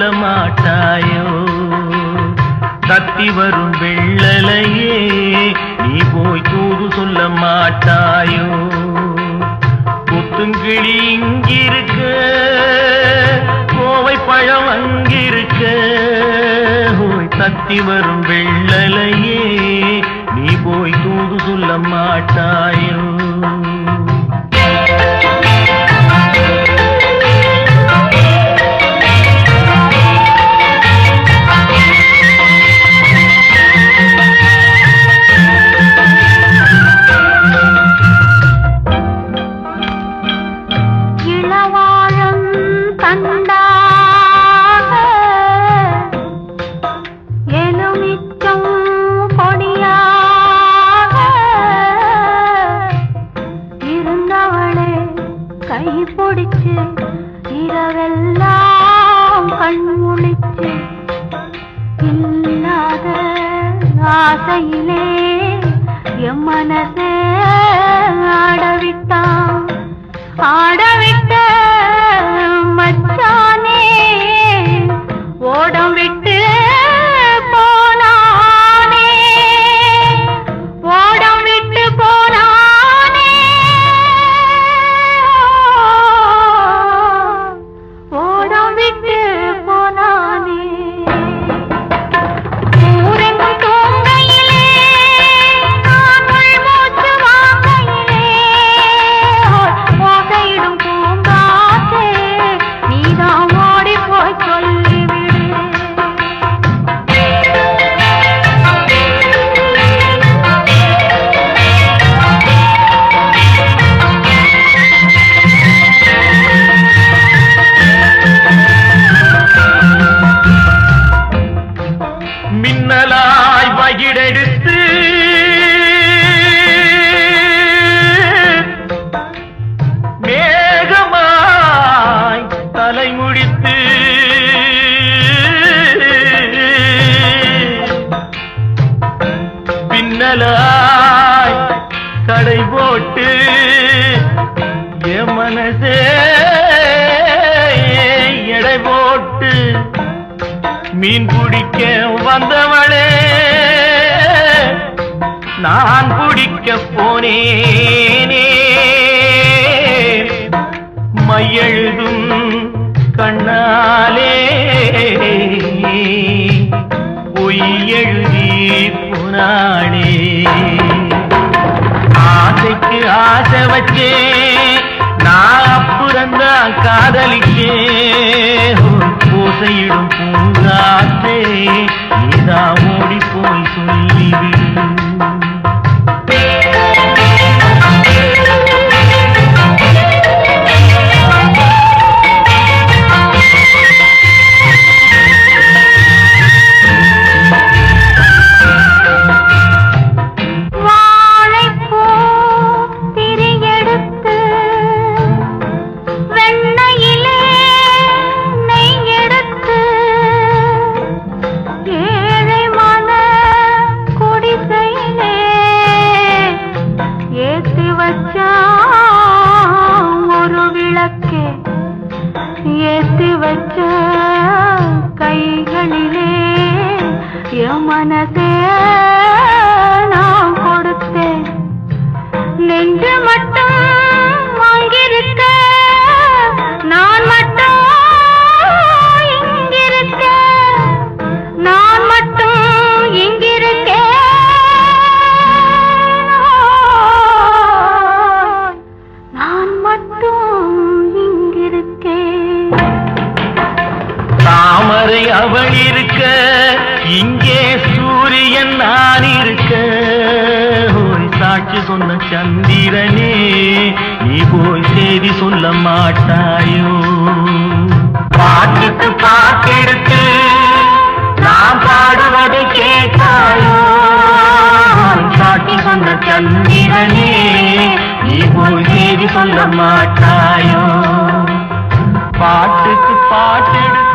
சொல்ல மாட்டாயோ? தத்தி வரும் வெள்ளலையே நீ போய் தூது சொல்ல மாட்டாயோ? கொத்துங்கிளி இங்கிருக்க, கோவை பழம் அங்கிருக்க, தத்தி வரும் வெள்ளலையே நீ போய் தூது சொல்ல மாட்டாயோ? பொடிச்சு இரவெல்லாம் கண்முழிச்சு இல்லாத ஆசையிலே என் மனசே ஆடவிட்டான். ஆடவிட்ட மச்சானே ஓடம் விட்டு போனானே, ஓடம் விட்டு போனானே, ஓடம் விட்டு போனானே. ஊரெங்கும் தூங்கையிலே நான் உள்மூச்சு வாங்கையிலே ஓசையிடும் பூங்காற்றே நீதான் ஓடி போய் சொல்லிவிடு. மின்னலாய் வகிடெடுத்து மேகமாய் தலைமுடித்து பின்னலாய் கடை போட்டு என் மனசே எடை போட்டு மீன் பிடிக்க வந்தவளே நான் பிடிக்க போனேனே. மையெழுதும் கண்ணாலே பொய் எழுதி போனாளே. ஆசைக்கு ஆசை வச்சே நான் அப்புறந்தான் காதலிக்கே. ஓசையிடும் பூங்காற்றே நீதான் ஓடி போய் சொல்லிவிடு. ஒரு விளக்கே ஏத்தி வச்ச கைகளிலே என் மனசே நான் கொடுத்தேன். நெஞ்சு மட்டும் அங்கிருக்க, நான் மட்டும் இங்கிருக்க, நான் மட்டும் இங்கிருக்கேன். தாமரை அவள் இருக்க, இங்கே சூரியன் நான் இருக்க, சாட்சி சொன்ன சந்திரனே நீ போய் செய்தி சொல்ல மாட்டாயோ? பாட்டுக்கு பாட்டெடுத்து நான் பாடுவதை கேட்டாயோ? சாட்சி சொன்ன சந்திரனே நீ போய் செய்தி சொல்ல மாட்டாயோ? பாட்டுக்கு பாட்டெடுத்து